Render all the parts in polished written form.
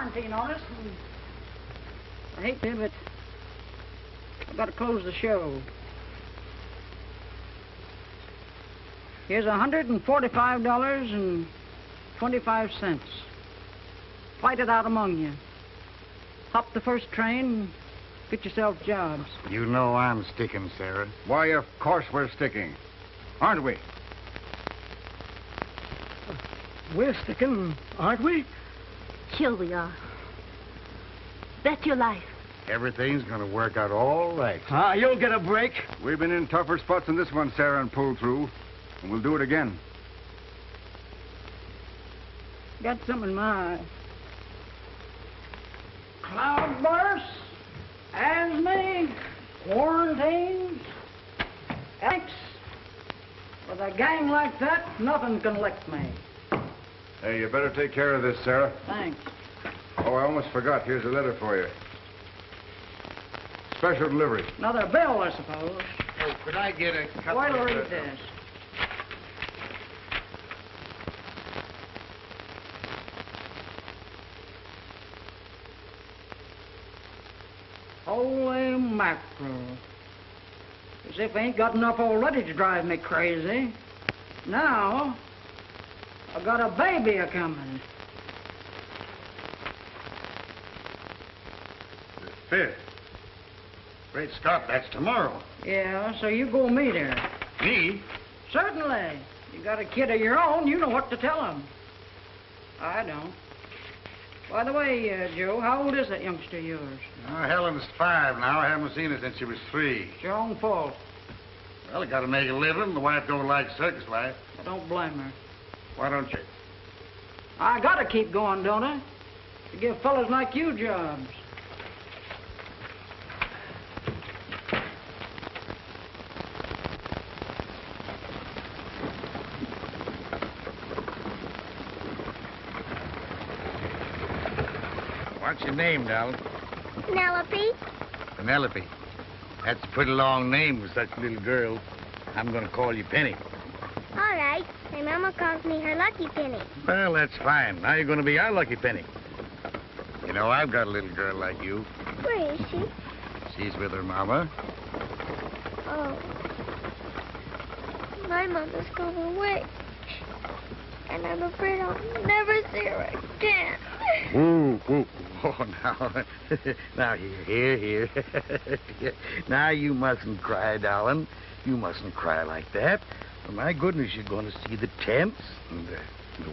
quarantine on us. I hate to, but I've got to close the show. Here's $145.25. Fight it out among you. Hop the first train, get yourself jobs. You know I'm sticking, Sara. Why, of course we're sticking. Aren't we? We're sticking, aren't we? Sure we are. Bet your life. Everything's gonna work out all right. Ah, you'll get a break. We've been in tougher spots than this one, Sara, and pulled through. And we'll do it again. Got something in my eye. Cloudbursts, asthma, quarantines, Alex. With a gang like that, nothing can lick me. Hey, you better take care of this, Sara. Thanks. Oh, I almost forgot. Here's a letter for you. Special delivery. Another bill, I suppose. Oh, could I get a couple Why'll of... read this? Holy mackerel. As if I ain't got enough already to drive me crazy. Now, I got a baby a-coming. The 5th. Great Scott, that's tomorrow. Yeah, so you go meet her. Me? Certainly. You got a kid of your own, you know what to tell him. I don't. By the way, Joe, how old is that youngster of yours? Oh, Helen's 5 now. I haven't seen her since she was 3. It's your own fault. Well, I gotta make a living. The wife don't like circus life. I don't blame her. Why don't you? I gotta keep going, don't I? To give fellas like you jobs. What's your name, darling? Penelope? Penelope. That's a pretty long name for such a little girl. I'm gonna call you Penny. All right. My mama calls me her lucky penny. Well, that's fine. Now you're gonna be our lucky Penny. You know, I've got a little girl like you. Where is she? She's with her mama. Oh. My mother's gone away. And I'm afraid I'll never see her again. Ooh, ooh. Oh, now. Now, here. Now, you mustn't cry, darling. You mustn't cry like that. Oh, my goodness, you're going to see the tents, and the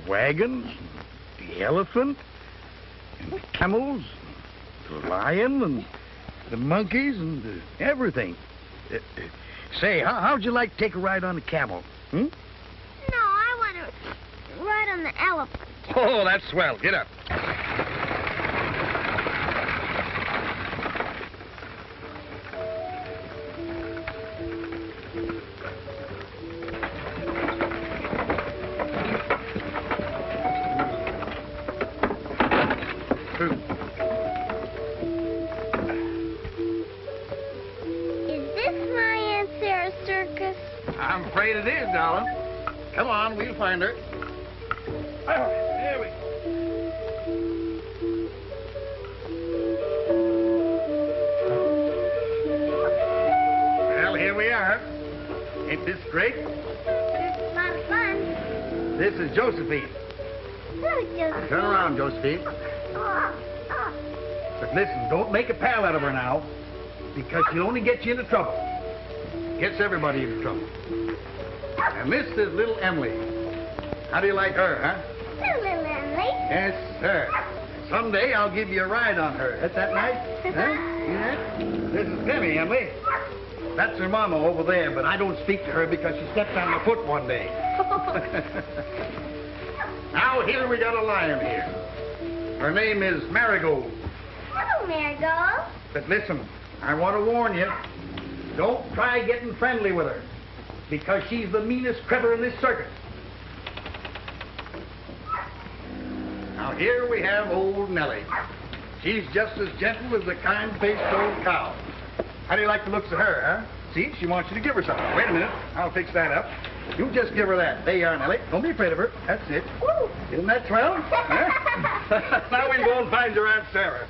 wagons, and the elephant, and the camels, the lion, and the monkeys, and everything. Say, how'd you like to take a ride on the camel? Hmm? No, I want to ride on the elephant. Oh, that's swell. Get up. I'm afraid it is, darling. Come on, we'll find her. Oh, there we go. Well, here we are. Ain't this great? It's a lot of fun. This is Josephine. Hello, Josephine. Turn around, Josephine. Oh. But listen, don't make a pal out of her now, because she'll only get you into trouble. Gets everybody into trouble. And this is little Emily. How do you like her, huh? Hello, little Emily. Yes, sir. Someday I'll give you a ride on her. Isn't that nice? Huh? Yeah? This is Penny, Emily. That's her mama over there, but I don't speak to her because she stepped on my foot one day. Now, here we got a lion here. Her name is Marigold. Hello, Marigold. But listen, I want to warn you. Don't try getting friendly with her, because she's the meanest critter in this circus. Now, here we have old Nellie. She's just as gentle as a kind-faced old cow. How do you like the looks of her, huh? See, she wants you to give her something. Wait a minute. I'll fix that up. You just give her that. There you are, Nellie. Don't be afraid of her. That's it. Woo. Isn't that swell? Huh? Now we can go and find your Aunt Sarah.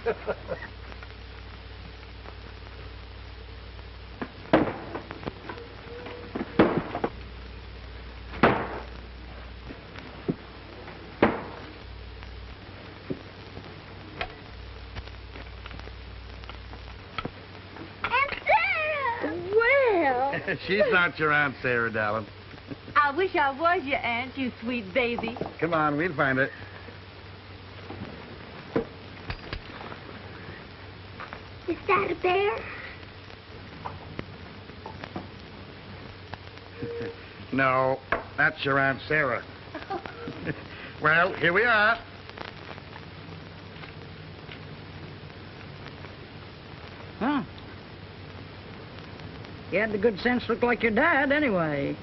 She's not your Aunt Sarah, darling. I wish I was your aunt, you sweet baby. Come on, we'll find her. Is that a bear? No, that's your Aunt Sarah. Well, here we are. Huh? You had the good sense to look like your dad, anyway.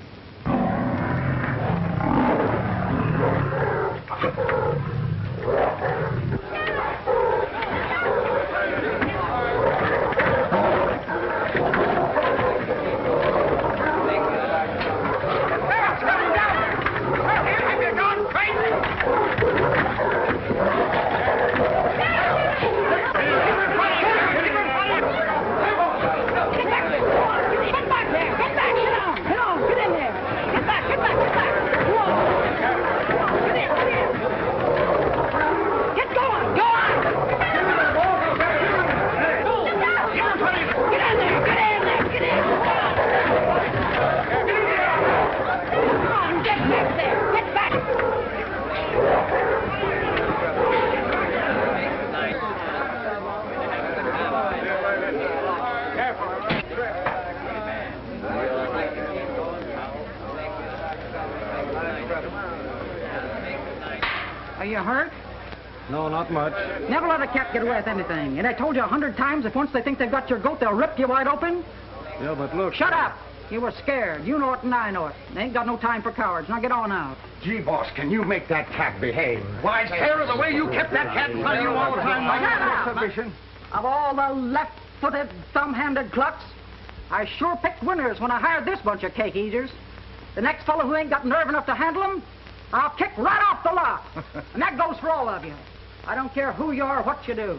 Are you hurt? No, not much. Never let a cat get away with anything. And I told you 100 times, if once they think they've got your goat, they'll rip you wide open. Yeah, but look... Shut up! You were scared. You know it and I know it. They ain't got no time for cowards. Now get on out. Gee, boss, can you make that cat behave? Why, Sarah, the way you kept that cat in front of you all the time. Shut up! Of all the left-footed, thumb-handed clucks, I sure picked winners when I hired this bunch of cake eaters. The next fellow who ain't got nerve enough to handle them, I'll kick right off the lot. And that goes for all of you. I don't care who you are or what you do.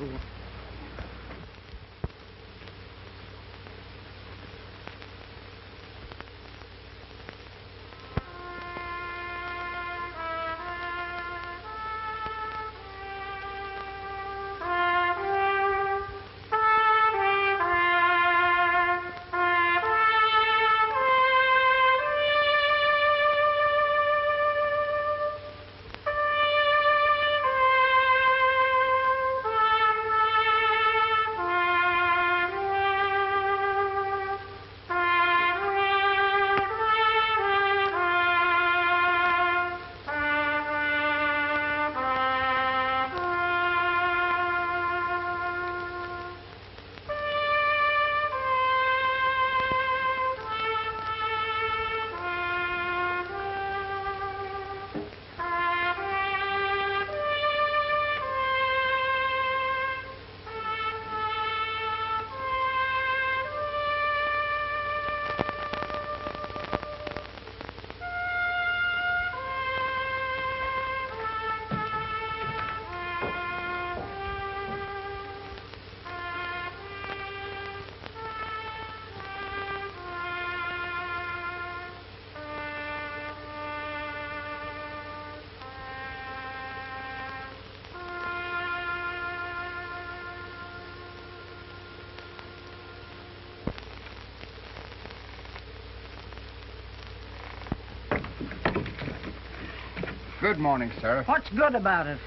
Good morning, Sarah. What's good about it?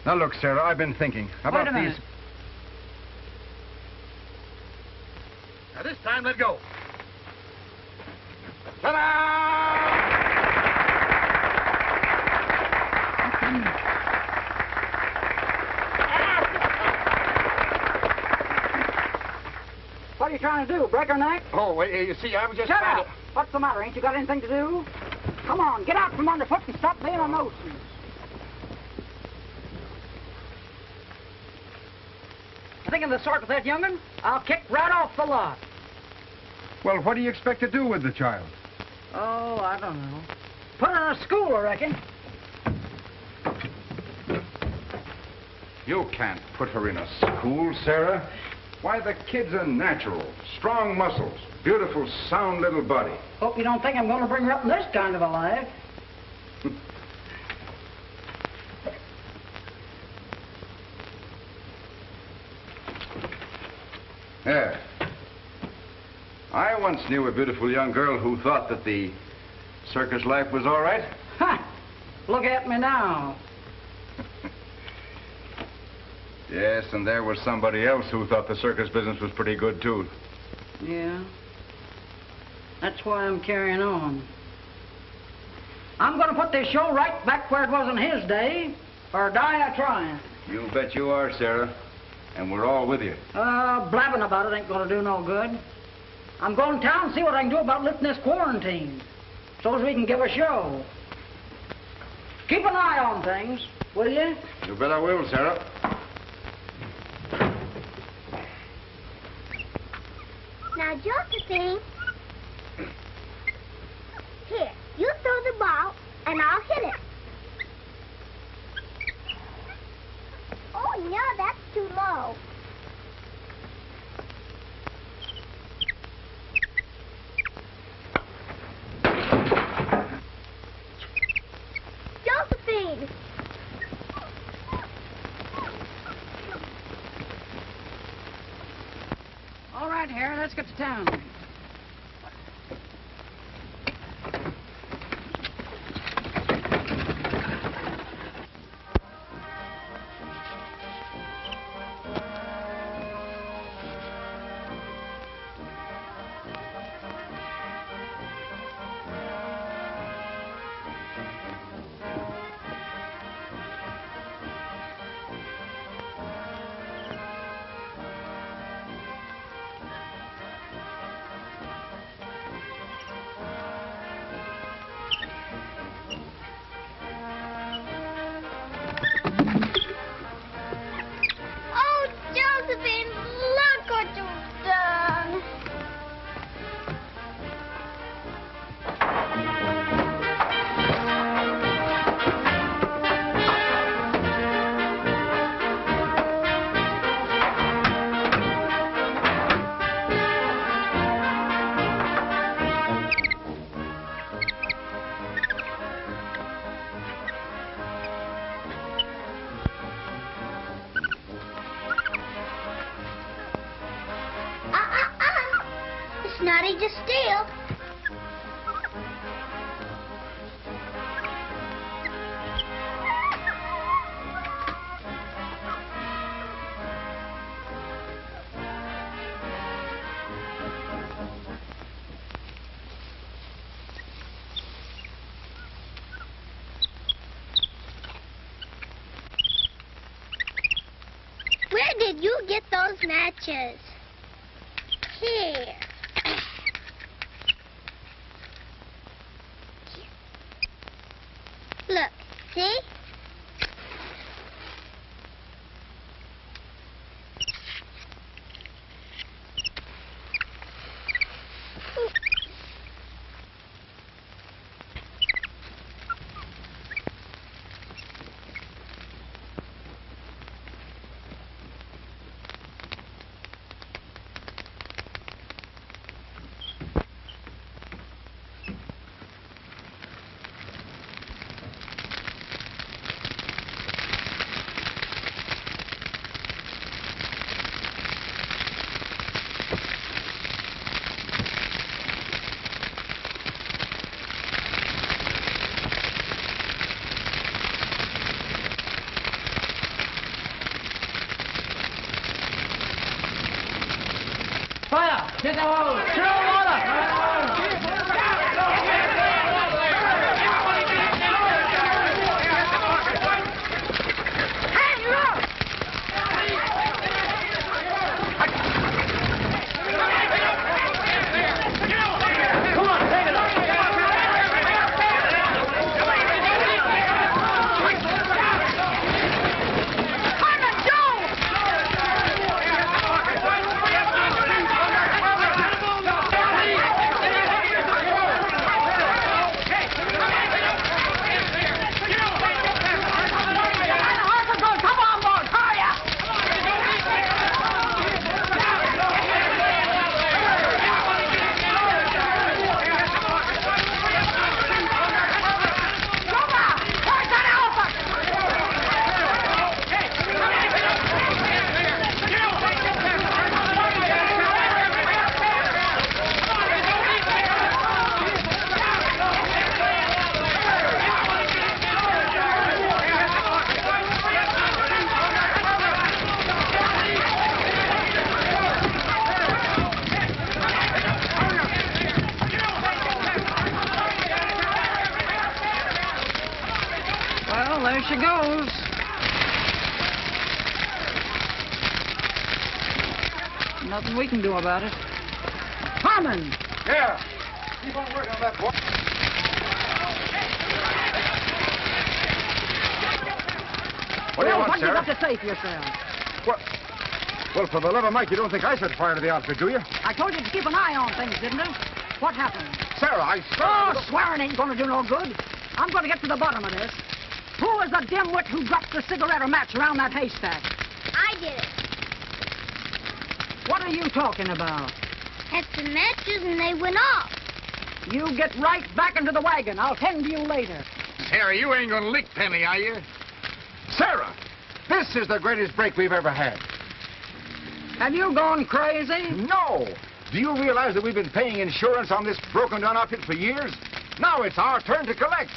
Now, look, Sarah, I've been thinking. How Wait about a minute. these... Now, this time, let go. Ta-da! What are you trying to do, break her neck? Oh, you see, I was just... Shut trying up! What's the matter? Ain't you got anything to do? Come on, get out from underfoot and stop being a nuisance. Thinking the sort with that young'un? I'll kick right off the lot. Well, what do you expect to do with the child? Oh, I don't know. Put her in a school, I reckon. You can't put her in a school, Sarah. Why, the kid's a natural. Strong muscles. Beautiful, sound little body. Hope you don't think I'm going to bring her up in this kind of a life. There. I once knew a beautiful young girl who thought that the circus life was all right. Ha! Look at me now. Yes, and there was somebody else who thought the circus business was pretty good, too. Yeah. That's why I'm carrying on. I'm going to put this show right back where it was in his day, or die a trying. You bet you are, Sarah. And we're all with you. Blabbing about it ain't going to do no good. I'm going to town and see what I can do about lifting this quarantine, so as we can give a show. Keep an eye on things, will you? You bet I will, Sarah. Now, Josephine. Here, you throw the ball, and I'll hit it. Oh, no, that's too low. Josephine! All right, Harry, let's get to town. Snotty just steal. Where did you get those matches? Here. Look, see? Fire! Get the hose! Throw water! Hey, look! Come on, take it up! goes. Nothing we can do about it. Herman! Yeah. Keep on working on that, boy. What do you want, what Sarah? What do you got to say for yourself? Well, for the love of Mike, you don't think I set fire to the outfit, do you? I told you to keep an eye on things, didn't I? What happened? Sarah, I swear... Oh, swearing ain't going to do no good. I'm going to get to the bottom of this. Who was the dimwit who dropped the cigarette or match around that haystack? I did it. What are you talking about? Had some matches and they went off. You get right back into the wagon. I'll tend to you later. Sarah, you ain't gonna lick Penny, are you? Sarah, this is the greatest break we've ever had. Have you gone crazy? No! Do you realize that we've been paying insurance on this broken-down outfit for years? Now it's our turn to collect.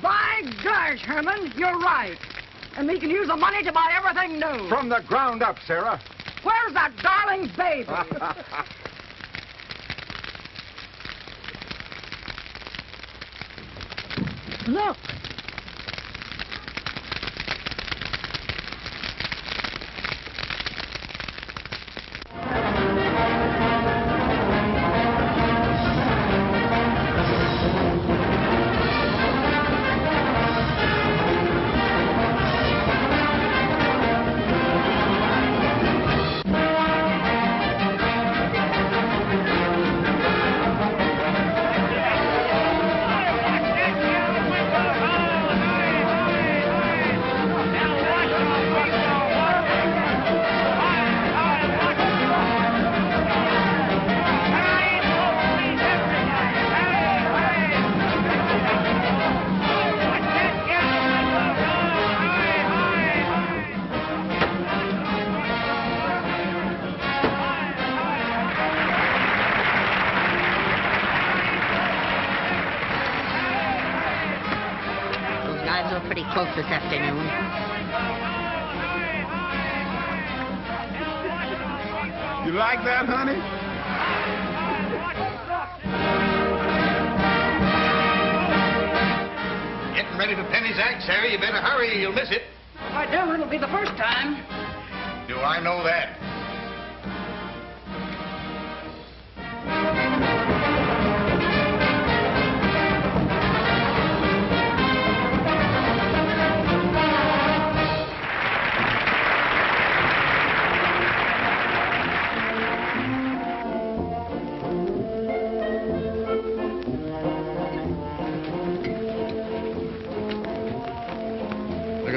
By gosh, Herman, you're right. And we can use the money to buy everything new. From the ground up, Sarah. Where's that darling baby? Look. Close this afternoon. You like that, honey? Getting ready for Penny's act, Sarah. You better hurry or you'll miss it. If I do, it'll be the first time. Do I know that?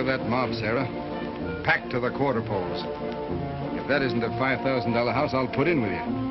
That mob, Sarah. Packed to the quarter poles. If that isn't a $5,000 house, I'll put in with you.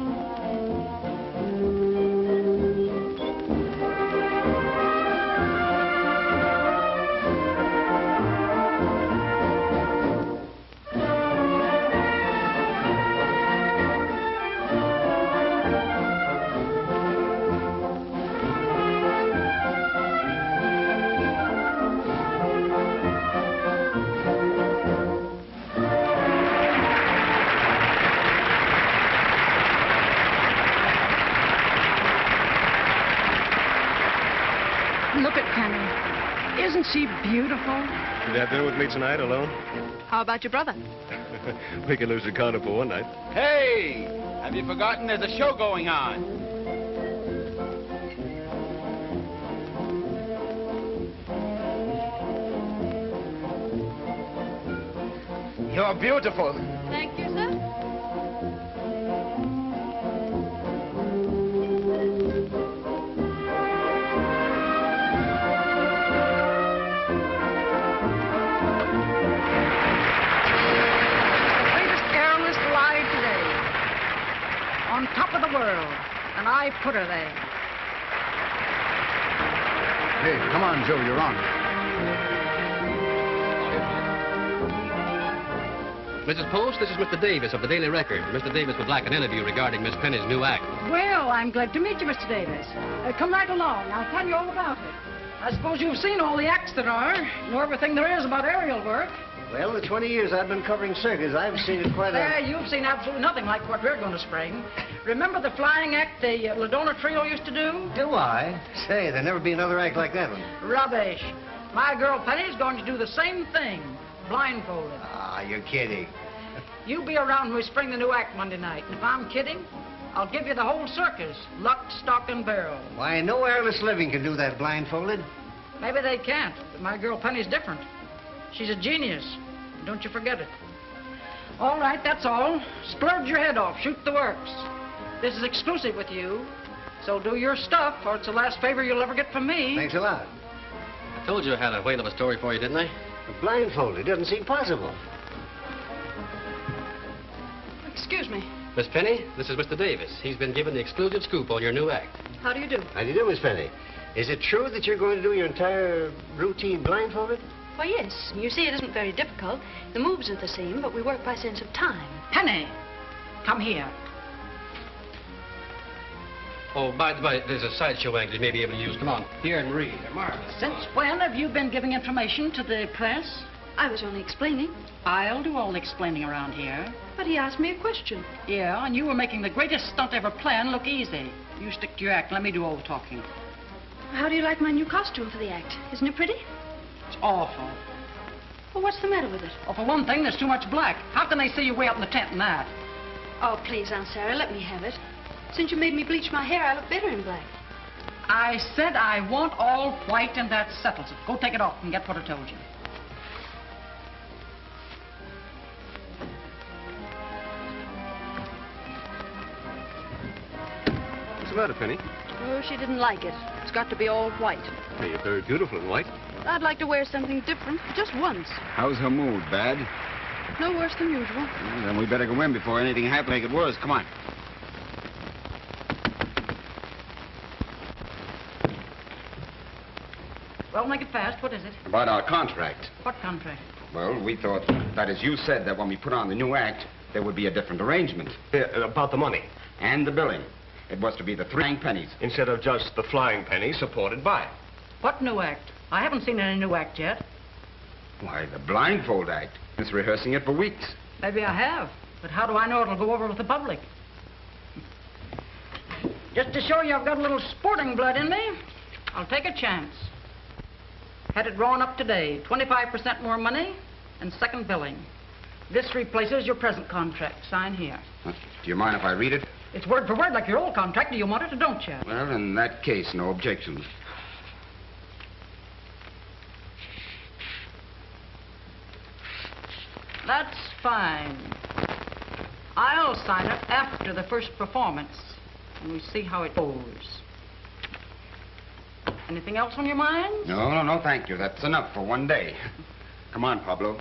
Look at Penny. Isn't she beautiful? You have dinner with me tonight alone? How about your brother? We can lose Ricardo for one night. Hey! Have you forgotten there's a show going on? You're beautiful. Thank you, sir. On top of the world, and I put her there. Hey, come on, Joe, you're on. Mrs. Post, this is Mr. Davis of the Daily Record. Mr. Davis would like an interview regarding Miss Penny's new act. Well, I'm glad to meet you, Mr. Davis. Come right along. I'll tell you all about it. I suppose you've seen all the acts there are, know everything there is about aerial work. Well, the 20 years I've been covering circus, I've seen it quite There, you've seen absolutely nothing like what we're going to spring. Remember the flying act the Ladona Trio used to do? Do I? Say, there'll never be another act like that one. Rubbish. My girl Penny's going to do the same thing, blindfolded. Ah, you're kidding. You be around when we spring the new act Monday night. And if I'm kidding, I'll give you the whole circus, lock, stock, and barrel. Why, no airless living can do that blindfolded. Maybe they can't, but my girl Penny's different. She's a genius. Don't you forget it. All right, that's all. Splurge your head off. Shoot the works. This is exclusive with you, so do your stuff, or it's the last favor you'll ever get from me. Thanks a lot. I told you I had a whale of a story for you, didn't I? Blindfolded doesn't seem possible. Excuse me. Miss Penny, this is Mr. Davis. He's been given the exclusive scoop on your new act. How do you do? How do you do, Miss Penny? Is it true that you're going to do your entire routine blindfolded? Why, yes. You see, it isn't very difficult. The moves are the same, but we work by sense of time. Penny, come here. Oh, by the way, there's a sideshow angle you may be able to use. Come on, Pierre and Marie. They're marvelous. Since when have you been giving information to the press? I was only explaining. I'll do all the explaining around here. But he asked me a question. Yeah, and you were making the greatest stunt ever planned look easy. You stick to your act. Let me do all the talking. How do you like my new costume for the act? Isn't it pretty? It's awful. Well, what's the matter with it? Well, for one thing, there's too much black. How can they see you way up in the tent in that? Oh, please, Aunt Sarah, let me have it. Since you made me bleach my hair, I look better in black. I said I want all white, and that settles it. Go take it off and get what I told you. What's the matter, Penny? Oh, she didn't like it. It's got to be all white. Hey, you're very beautiful in white. I'd like to wear something different, just once. How's her mood? Bad? No worse than usual. Well, then we better go in before anything happens. Make it worse. Come on. Well, make it fast. What is it? About our contract. What contract? Well, we thought that, as you said, that when we put on the new act, there would be a different arrangement. About the money. And the billing. It was to be the 3 pennies. Instead of just the flying penny supported by. What new act? I haven't seen any new act yet. Why, the blindfold act. It's rehearsing it for weeks. Maybe I have, but how do I know it'll go over with the public? Just to show you I've got a little sporting blood in me, I'll take a chance. Had it drawn up today, 25% more money and second billing. This replaces your present contract. Sign here. Do you mind if I read it? It's word for word like your old contract. Do you want it or don't you? Well, in that case, no objections. That's fine. I'll sign it after the first performance, and we see how it goes. Anything else on your mind? No, thank you. That's enough for one day. Come on, Pablo.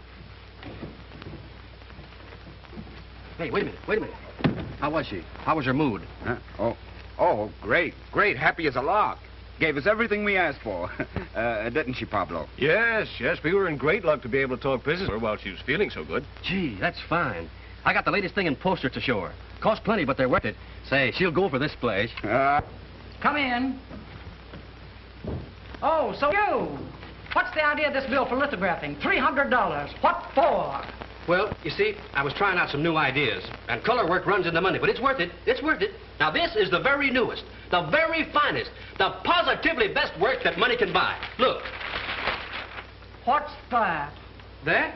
Hey, wait a minute. How was she? How was her mood? Huh? Oh, great. Happy as a lark. Gave us everything we asked for. Didn't she, Pablo? Yes. We were in great luck to be able to talk business with her while she was feeling so good. Gee, that's fine. I got the latest thing in posters to show her. Cost plenty, but they're worth it. Say, she'll go for this place. Come in. Oh, so you. What's the idea of this bill for lithographing? $300. What for? Well, you see, I was trying out some new ideas, and color work runs into money, but it's worth it. It's worth it. Now, this is the very newest, the very finest, the positively best work that money can buy. Look. What's that? That?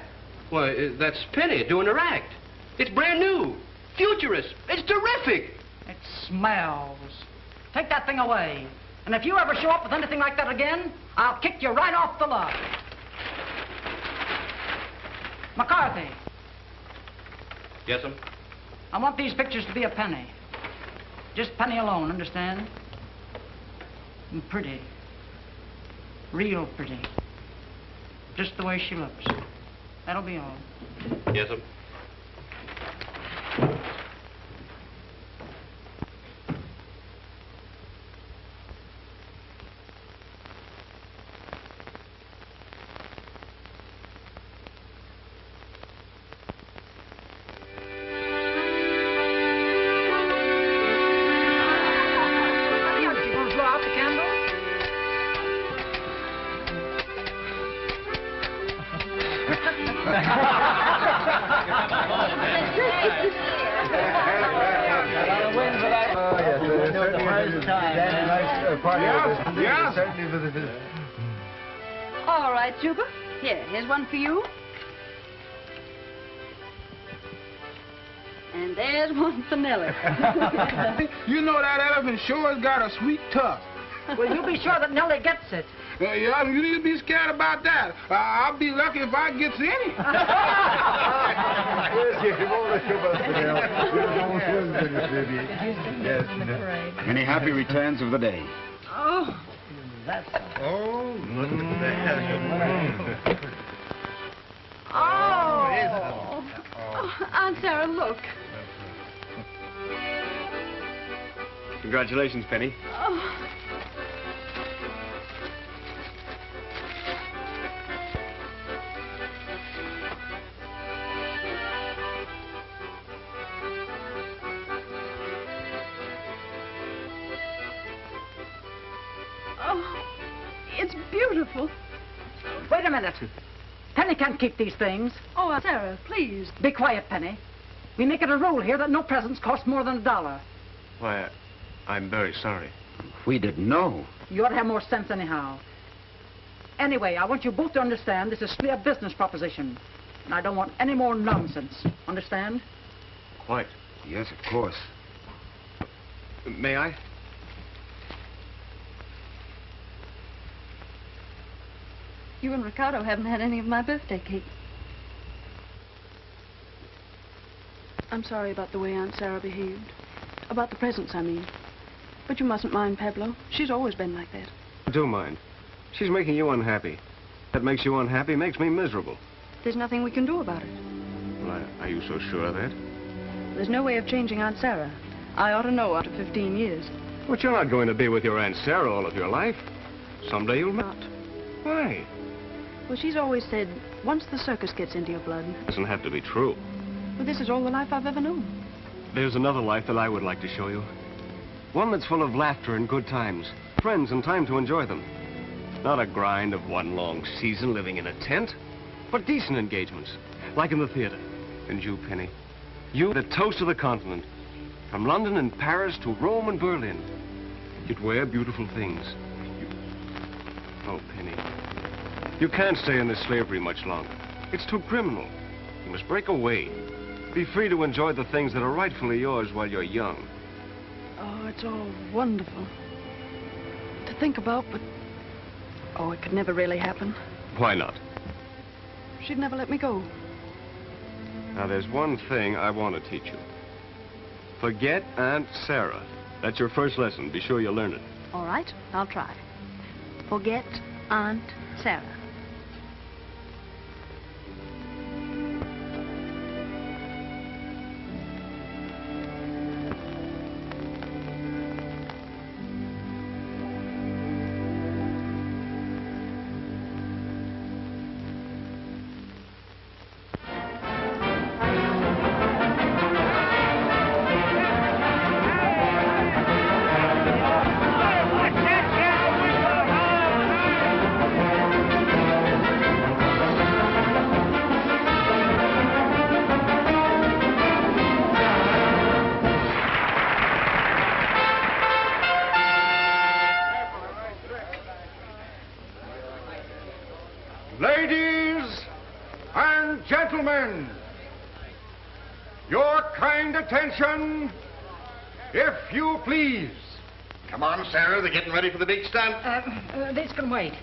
Why, that's Penny doing her act. It's brand new, futurist. It's terrific. It smells. Take that thing away. And if you ever show up with anything like that again, I'll kick you right off the lot. McCarthy. Yes, sir? I want these pictures to be a penny. Just penny alone, understand? And pretty. Real pretty. Just the way she looks. That'll be all. Yes, sir. All right, Juba. Here's one for you. And there's one for Nellie. You know that elephant sure has got a sweet tusk. Well, you be sure that Nellie gets it. Yeah, you need to be scared about that. I'll be lucky if I gets any. Many happy returns of the day. Oh. That's... Oh, look at that. Oh. Aunt Sarah, look. Congratulations, Penny. Oh. It's beautiful. Wait a minute. Penny can't keep these things. Oh, Aunt Sarah, please. Be quiet, Penny. We make it a rule here that no presents cost more than $1. Why, I'm very sorry. We didn't know. You ought to have more sense anyhow. Anyway, I want you both to understand this is strictly a business proposition. And I don't want any more nonsense. Understand? Quite. Yes, of course. May I? You and Ricardo haven't had any of my birthday cake. I'm sorry about the way Aunt Sarah behaved. About the presents, I mean. But you mustn't mind Pablo. She's always been like that. I do mind. She's making you unhappy. That makes you unhappy makes me miserable. There's nothing we can do about it. Well, are you so sure of that? There's no way of changing Aunt Sarah. I ought to know after 15 years. But you're not going to be with your Aunt Sarah all of your life. Someday you'll Not. Why? Well, she's always said, once the circus gets into your blood. Doesn't have to be true. Well, this is all the life I've ever known. There's another life that I would like to show you. One that's full of laughter and good times. Friends and time to enjoy them. Not a grind of one long season living in a tent, but decent engagements, like in the theater. And you, Penny, you, the toast of the continent. From London and Paris to Rome and Berlin. You'd wear beautiful things. Oh, Penny, you can't stay in this slavery much longer. It's too criminal. You must break away. Be free to enjoy the things that are rightfully yours while you're young. Oh, it's all wonderful to think about, but... Oh, it could never really happen. Why not? She'd never let me go. Now, there's one thing I want to teach you. Forget Aunt Sarah. That's your first lesson. Be sure you learn it. All right, I'll try. Forget Aunt Sarah. Ladies and gentlemen, your kind attention, if you please. Come on, Sarah. They're getting ready for the big stunt. This can wait.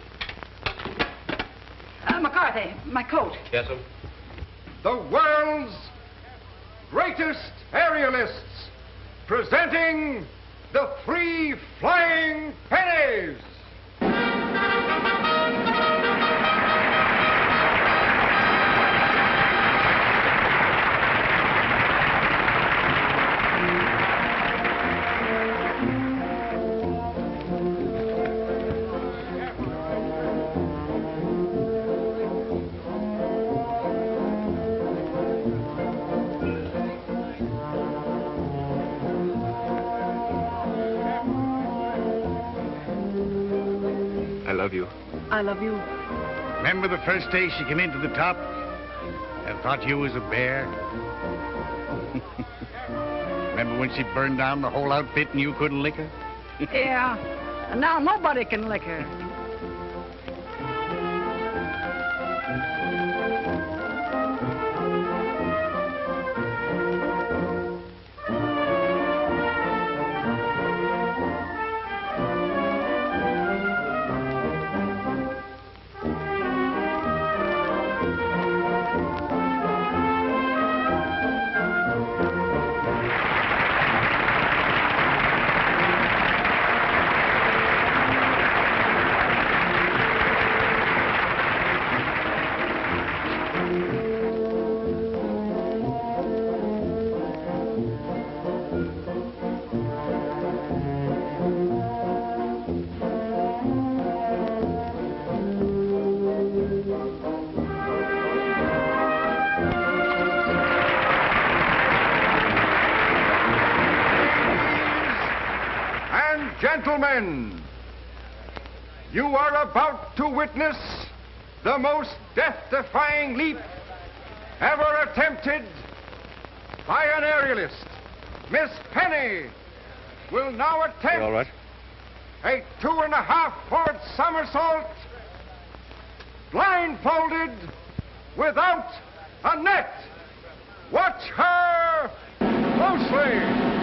McCarthy, my coat. Yes, sir. The world's greatest aerialists, presenting the 3 flying pennies. I love you. I love you. Remember the first day she came into the top and thought you was a bear? Remember when she burned down the whole outfit and you couldn't lick her? Yeah, and now nobody can lick her. Gentlemen, you are about to witness the most death-defying leap ever attempted by an aerialist. Miss Penny will now attempt You all right? a 2.5-foot somersault, blindfolded, without a net. Watch her closely.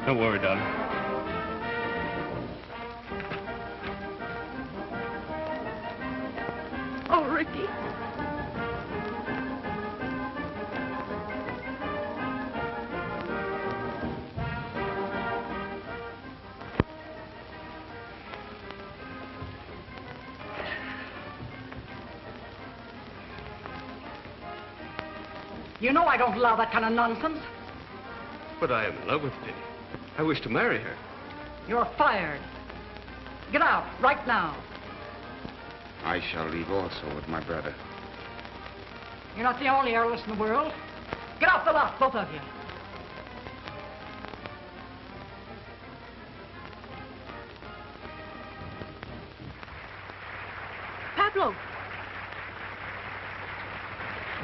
Don't worry, darling. Oh, Ricky. You know I don't allow that kind of nonsense. But I am in love with Penny. I wish to marry her. You're fired. Get out, right now. I shall leave also with my brother. You're not the only airless in the world. Get off the lot, both of you. Pablo.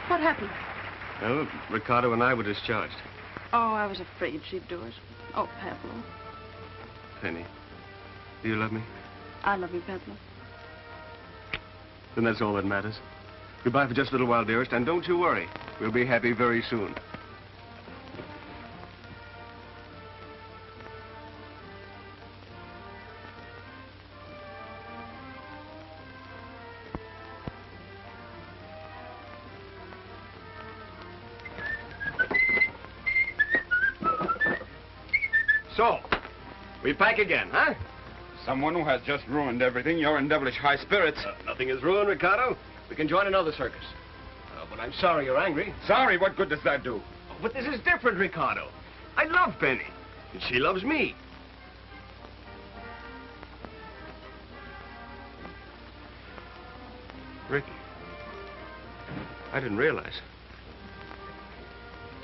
What happened? Well, Ricardo and I were discharged. Oh, I was afraid she'd do it. Oh, Pablo. Penny, do you love me? I love you, Pablo. Then that's all that matters. Goodbye for just a little while, dearest, and don't you worry. We'll be happy very soon. So, we pack again, huh? Someone who has just ruined everything. You're in devilish high spirits. Nothing is ruined, Ricardo. We can join another circus. But I'm sorry you're angry. Sorry? What good does that do? Oh, but this is different, Ricardo. I love Penny, and she loves me. Ricky, I didn't realize.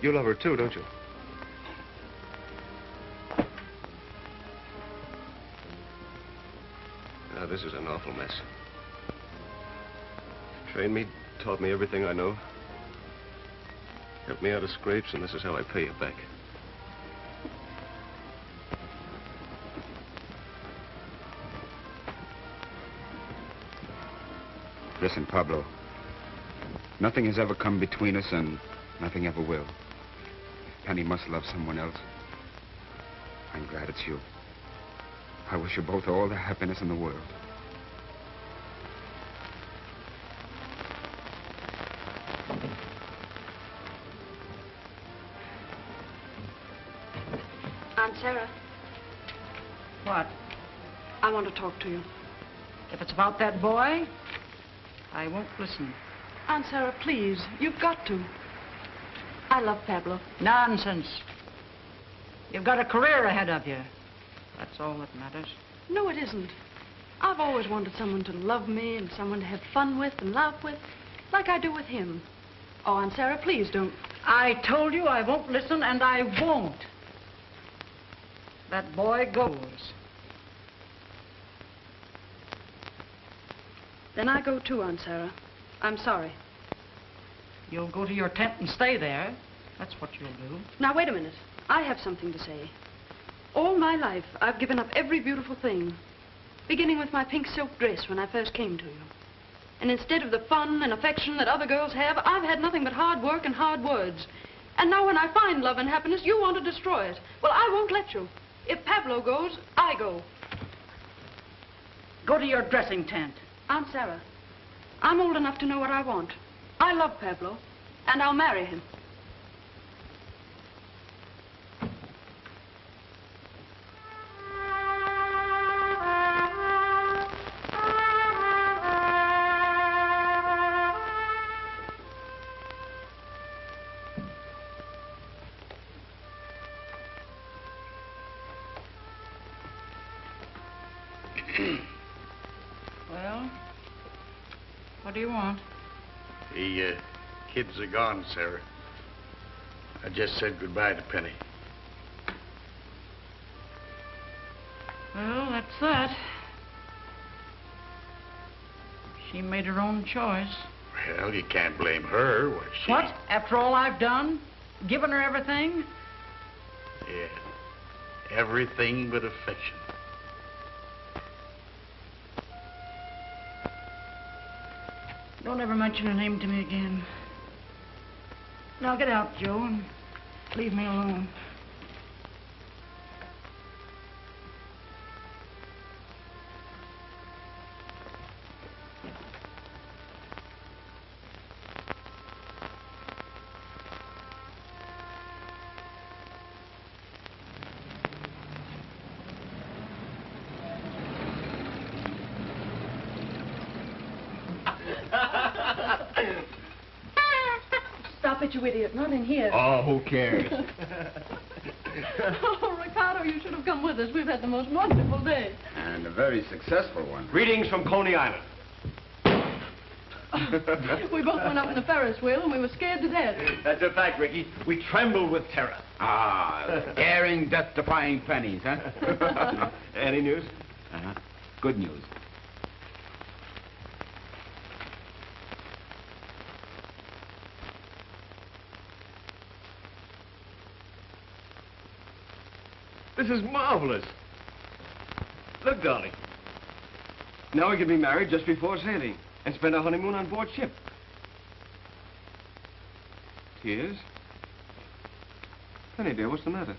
You love her too, don't you? Now, this is an awful mess. Trained me, taught me everything I know. Helped me out of scrapes, and this is how I pay you back. Listen, Pablo. Nothing has ever come between us, and nothing ever will. If Penny must love someone else, I'm glad it's you. I wish you both all the happiness in the world. Aunt Sarah. What? I want to talk to you. If it's about that boy, I won't listen. Aunt Sarah, please. You've got to. I love Pablo. Nonsense. You've got a career ahead of you. That's all that matters. No, it isn't. I've always wanted someone to love me and someone to have fun with and laugh with, like I do with him. Oh, Aunt Sarah, please don't. I told you I won't listen, and I won't. That boy goes. Then I go too, Aunt Sarah. I'm sorry. You'll go to your tent and stay there. That's what you'll do. Now, wait a minute. I have something to say. All my life, I've given up every beautiful thing, beginning with my pink silk dress when I first came to you. And instead of the fun and affection that other girls have, I've had nothing but hard work and hard words. And now when I find love and happiness, you want to destroy it. Well, I won't let you. If Pablo goes, I go. Go to your dressing tent. Aunt Sarah, I'm old enough to know what I want. I love Pablo, and I'll marry him. Well, what do you want? The kids are gone, Sarah. I just said goodbye to Penny. Well, that's that. She made her own choice. Well, you can't blame her. What? After all I've done? Given her everything? Yeah. Everything but affection. Don't ever mention her name to me again. Now get out, Joe, and leave me alone. Stop it, you idiot. Not in here. Oh, who cares? Oh, Ricardo, you should have come with us. We've had the most wonderful day. And a very successful one. Greetings from Coney Island. We both went up in the Ferris wheel and we were scared to death. That's a fact, Ricky. We trembled with terror. Ah, daring, death-defying pennies, huh? Any news? Uh-huh. Good news. This is marvelous. Look, darling. Now we can be married just before sailing and spend our honeymoon on board ship. Tears? Penny, dear, what's the matter?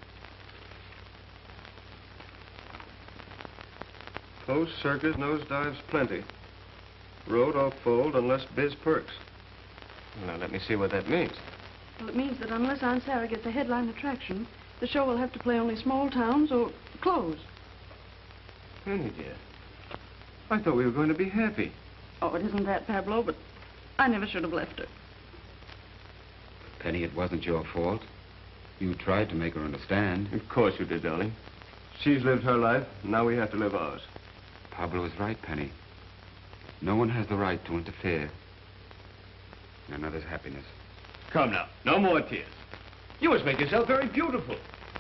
Close circus, nosedives plenty. Road off fold unless biz perks. Now, let me see what that means. Well, it means that unless Aunt Sarah gets a headline attraction, the show will have to play only small towns or close. Penny, dear, I thought we were going to be happy. Oh, it isn't that, Pablo, but I never should have left her. Penny, it wasn't your fault. You tried to make her understand. Of course you did, darling. She's lived her life, now we have to live ours. Pablo is right, Penny. No one has the right to interfere in another's happiness. Come now, no more tears. You must make yourself very beautiful,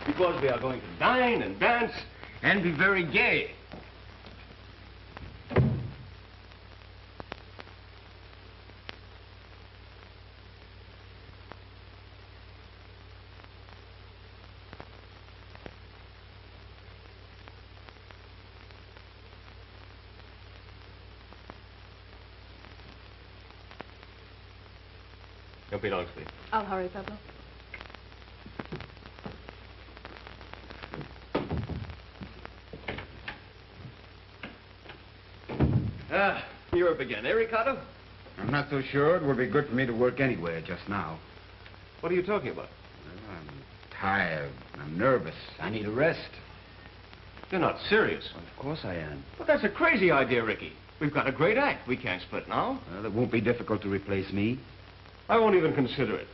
because we are going to dine and dance and be very gay. Don't be long, sweet. I'll hurry, Pablo. Europe again, eh, Ricardo? I'm not so sure. It would be good for me to work anywhere just now. What are you talking about? Well, I'm tired. I'm nervous. I need a rest. You're not serious. Well, of course I am. But that's a crazy idea, Ricky. We've got a great act. We can't split now. Well, it won't be difficult to replace me. I won't even consider it.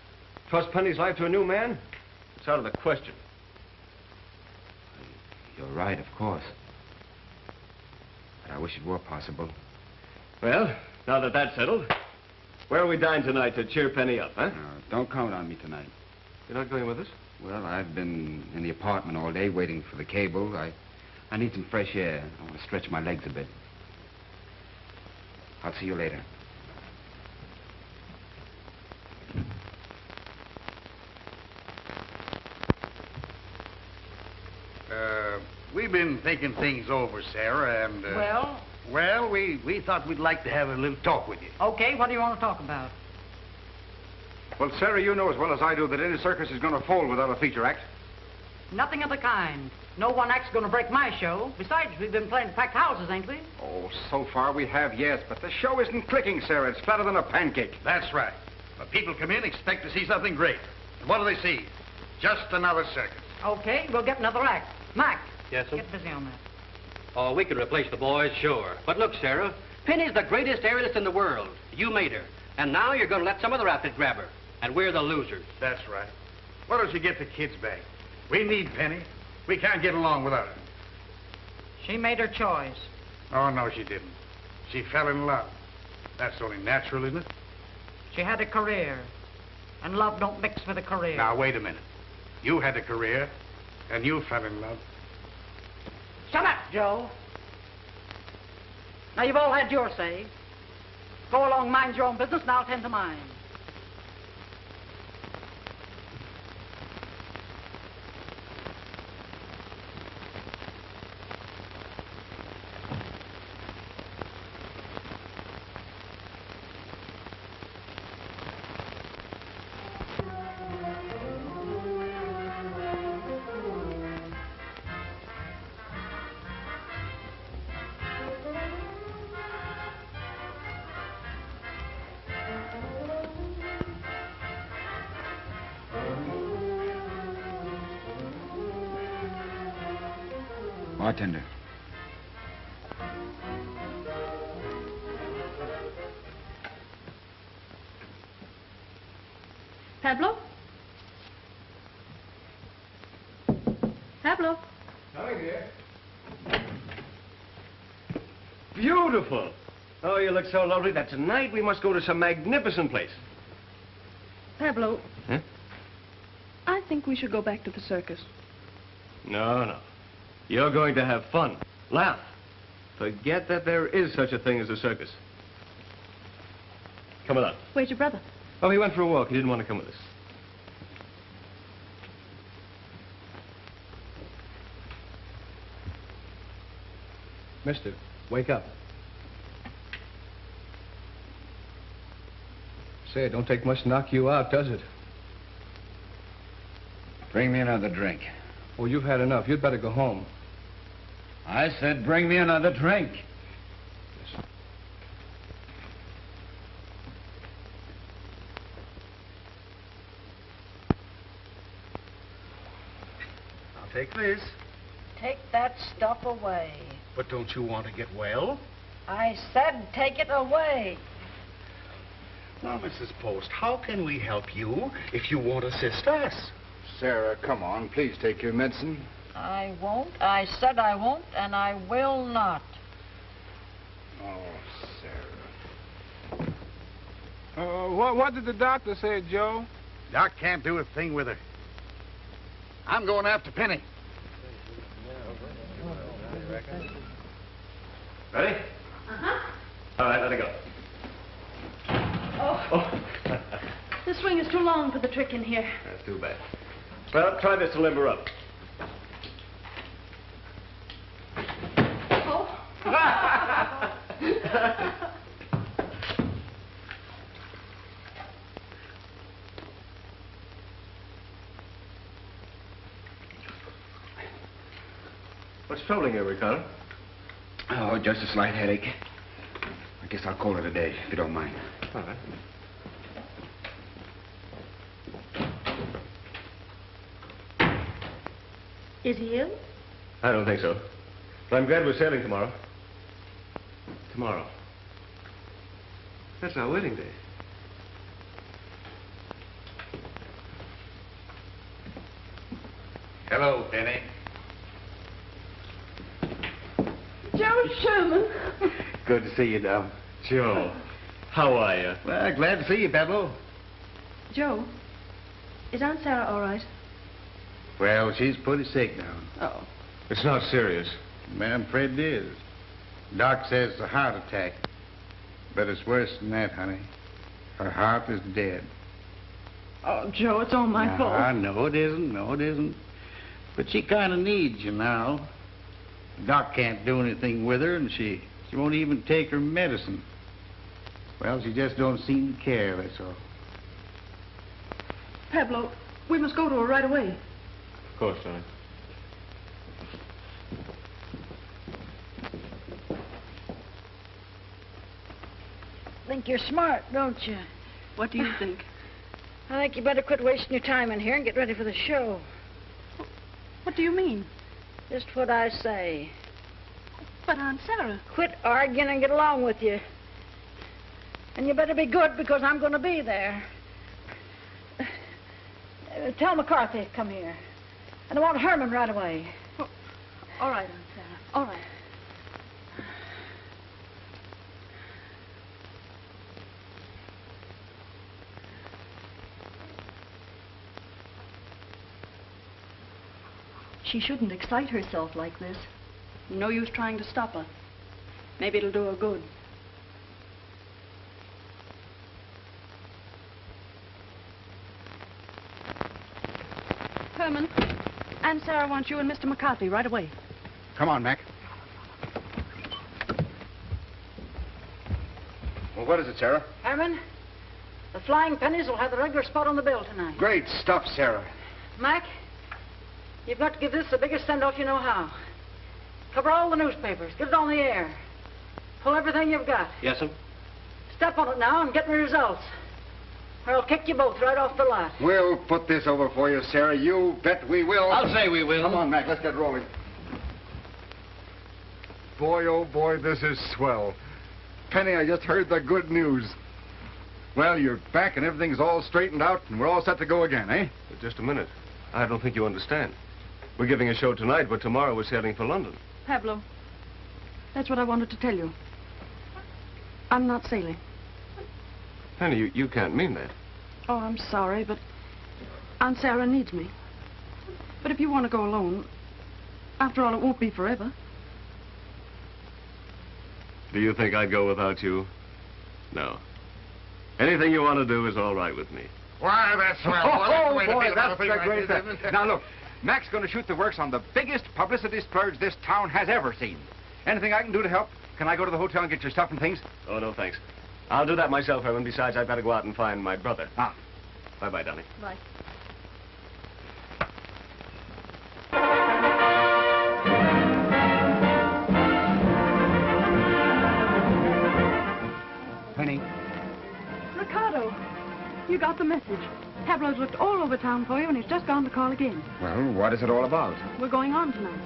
Trust Penny's life to a new man? It's out of the question. You're right, of course. But I wish it were possible. Well, now that that's settled, where we dine tonight to cheer Penny up, huh? No, don't count on me tonight. You're not going with us? Well, I've been in the apartment all day waiting for the cable. I need some fresh air. I want to stretch my legs a bit. I'll see you later. We've been thinking things over, Sarah, and... Well, we thought we'd like to have a little talk with you. Okay, what do you want to talk about? Well, Sarah, you know as well as I do that any circus is going to fold without a feature act. Nothing of the kind. No one act's going to break my show. Besides, we've been playing packed houses, ain't we? Oh, so far we have, yes, but the show isn't clicking, Sarah. It's flatter than a pancake. That's right. But people come in, expect to see something great. And what do they see? Just another circus. Okay, we'll get another act. Mac. Yes, sir? Get busy on that. Oh, we can replace the boys, sure. But look, Sarah, Penny's the greatest aerialist in the world. You made her. And now you're going to let some other outfit grab her. And we're the losers. That's right. Why don't you get the kids back? We need Penny. We can't get along without her. She made her choice. Oh, no, she didn't. She fell in love. That's only natural, isn't it? She had a career. And love don't mix with a career. Now, wait a minute. You had a career, and you fell in love. Shut up, Joe. Now, you've all had your say. Go along, mind your own business, and I'll tend to mine. Bartender. Pablo? Pablo? Hi, dear. Beautiful. Oh, you look so lovely that tonight we must go to some magnificent place. Pablo. Huh? I think we should go back to the circus. No, no. You're going to have fun. Laugh. Forget that there is such a thing as a circus. Come along. Where's your brother? Oh, he went for a walk. He didn't want to come with us. Mister, wake up. Say, it don't take much to knock you out, does it? Bring me another drink. Oh, you've had enough. You'd better go home. I said bring me another drink. I'll take this. Take that stuff away. But don't you want to get well? I said take it away. Now, Mrs. Post, how can we help you if you won't assist us? Sarah, come on. Please take your medicine. I won't. I said I won't, and I will not. Oh, Sarah. What did the doctor say, Joe? Doc can't do a thing with her. I'm going after Penny. Ready? Uh-huh. All right, let it go. Oh. The swing is too long for the trick in here. That's too bad. Well, try this to limber up. Oh. What's troubling you, Ricardo? Oh, just a slight headache. I guess I'll call it a day, if you don't mind. All right. Is he ill? I don't think so. But I'm glad we're sailing tomorrow. Tomorrow. That's our wedding day. Hello, Penny. Joe Sherman. Good to see you, Dove. Joe, how are you? Well, glad to see you, Pablo. Joe, is Aunt Sarah all right? Well, she's pretty sick now. Oh. It's not serious. Man, I'm afraid it is. Doc says it's a heart attack. But it's worse than that, honey. Her heart is dead. Oh, Joe, it's all my fault. No, it isn't. No, it isn't. But she kind of needs you now. Doc can't do anything with her, and she won't even take her medicine. Well, she just don't seem to care, that's all. Pablo, we must go to her right away. Of course, darling. Think you're smart, don't you? What do you think? I think you better quit wasting your time in here and get ready for the show. What do you mean? Just what I say. But Aunt Sarah... Quit arguing and get along with you. And you better be good because I'm going to be there. Tell McCarthy to come here. And I want Herman right away. Oh, all right, Aunt Sarah. All right. She shouldn't excite herself like this. No use trying to stop her. Maybe it'll do her good. Herman, Aunt Sarah wants you and Mr. McCarthy right away. Come on, Mac. Well, what is it, Sarah? Herman, the Flying Pennies will have the regular spot on the bill tonight. Great stuff, Sarah. Mac, you've got to give this the biggest send-off you know how. Cover all the newspapers. Get it on the air. Pull everything you've got. Yes, sir. Step on it now and get me results. Or I'll kick you both right off the lot. We'll put this over for you, Sarah. You bet we will. I'll say we will. Come on, Mac. Let's get rolling. Boy, oh boy, this is swell. Penny, I just heard the good news. Well, you're back and everything's all straightened out and we're all set to go again, eh? But just a minute. I don't think you understand. We're giving a show tonight, but tomorrow we're sailing for London. Pablo, that's what I wanted to tell you. I'm not sailing. Penny, you can't mean that. Oh, I'm sorry, but Aunt Sarah needs me. But if you want to go alone, after all, it won't be forever. Do you think I'd go without you? No. Anything you want to do is all right with me. Why, that's swell. Oh, boy, that's the great stuff. Now, look, Mac's going to shoot the works on the biggest publicity splurge this town has ever seen. Anything I can do to help? Can I go to the hotel and get your stuff and things? Oh, no, thanks. I'll do that myself, Herman. Besides, I'd better go out and find my brother. Ah. Bye-bye, darling. Bye. Penny. Ricardo, you got the message. Pablo's looked all over town for you, and he's just gone to call again. Well, what is it all about? We're going on tonight.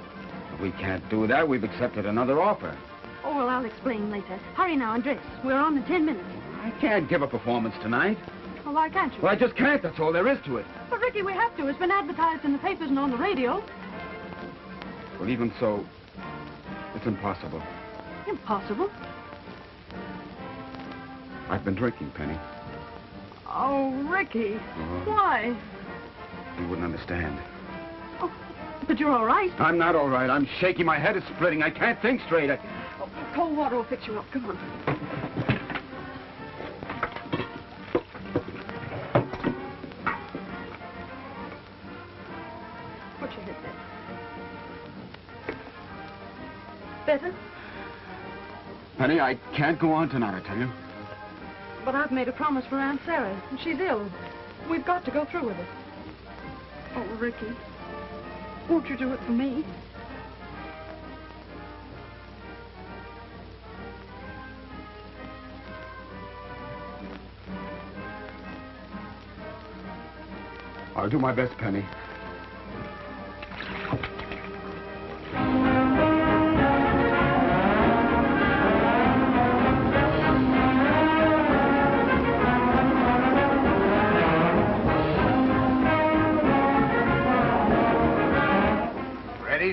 We can't do that. We've accepted another offer. Oh, well, I'll explain later. Hurry now and dress. We're on in 10 minutes. I can't give a performance tonight. Well, why can't you? Well, I just can't. That's all there is to it. But, Ricky, we have to. It's been advertised in the papers and on the radio. Well, even so, it's impossible. Impossible? I've been drinking, Penny. Oh, Ricky. Why? You wouldn't understand. Oh, but you're all right. I'm not all right. I'm shaky. My head is splitting. I can't think straight. Oh, cold water will fix you up. Come on. Put your head there. Better? Penny, I can't go on tonight, I tell you. But I've made a promise for Aunt Sarah, and she's ill. We've got to go through with it. Oh, Ricky, won't you do it for me? I'll do my best, Penny.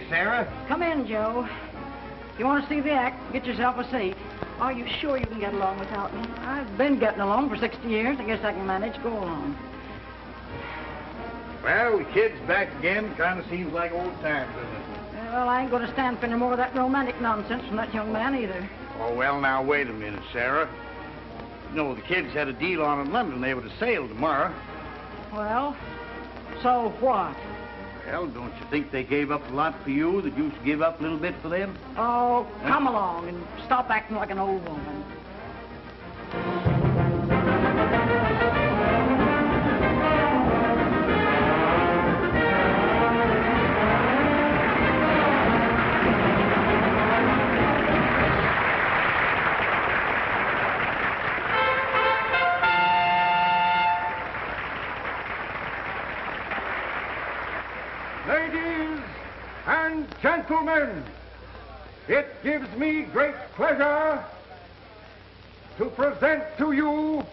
Sarah? Come in, Joe. If you want to see the act, get yourself a seat. Are you sure you can get along without me? I've been getting along for 60 years. I guess I can manage. Go along. Well, the kid's back again. Kind of seems like old times, doesn't it? Well, I ain't going to stand for any more of that romantic nonsense from that young man either. Oh, well, now, wait a minute, Sarah. No, the kids had a deal on in London. They were to sail tomorrow. Well, so what? Well, don't you think they gave up a lot for you that you should give up a little bit for them? Oh, come along and stop acting like an old woman. Ladies and gentlemen, it gives me great pleasure to present to you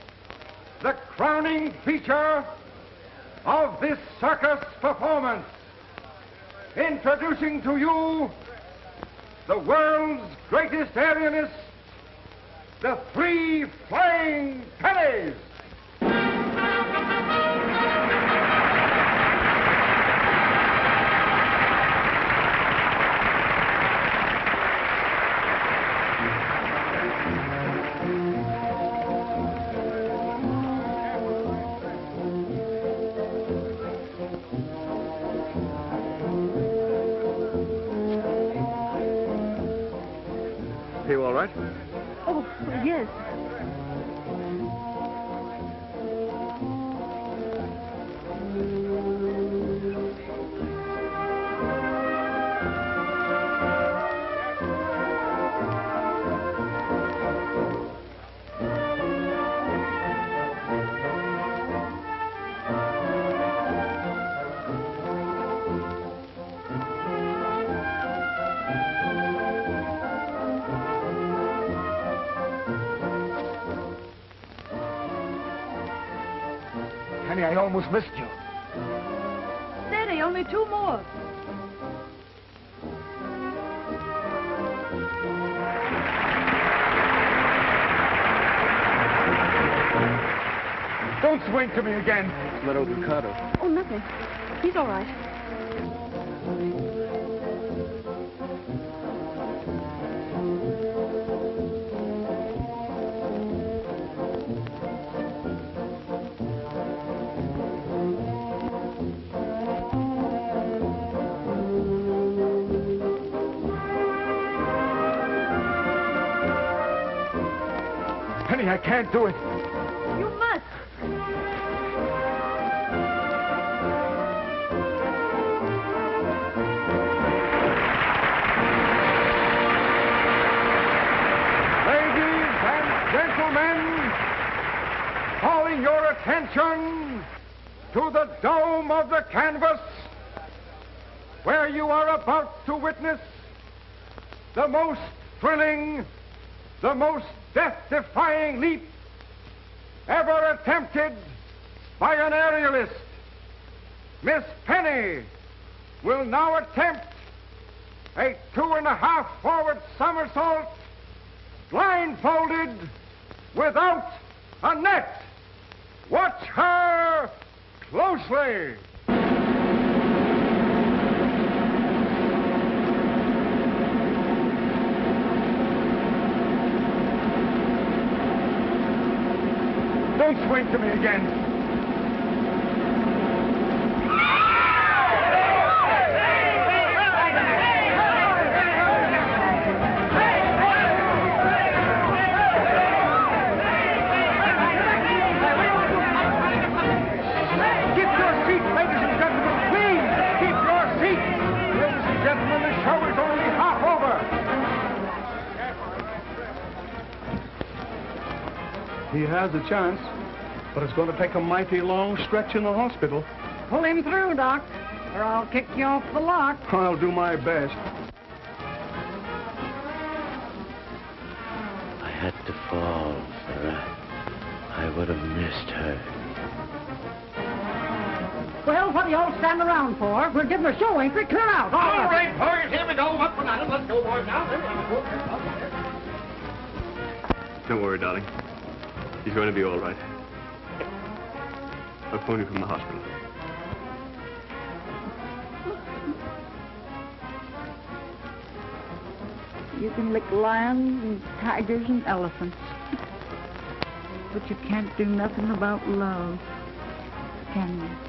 the crowning feature of this circus performance. Introducing to you the world's greatest aerialist, the 3 Flying Pennies. Are you all right? Oh, yes. Penny, I almost missed you. Steady, only 2 more. Don't swing to me again. Let out Ricardo. Oh, nothing. He's all right. Penny, I can't do it. You must. Ladies and gentlemen, calling your attention to the dome of the canvas, where you are about to witness the most thrilling, the most death-defying leap ever attempted by an aerialist. Miss Penny will now attempt a 2.5 forward somersault blindfolded without a net. Watch her closely. Don't swing to me again. He has a chance, but it's going to take a mighty long stretch in the hospital. Pull him through, Doc, or I'll kick you off the lock. I'll do my best. I had to fall, Sara. I would have missed her. Well, what are you all standing around for? We're giving a show, ain't we? Clear out. All right, boys, here we go. Up and at it. Let's go, boys, now. Don't worry, darling. He's going to be all right. I'll phone you from the hospital. You can lick lions and tigers and elephants. But you can't do nothing about love, can you?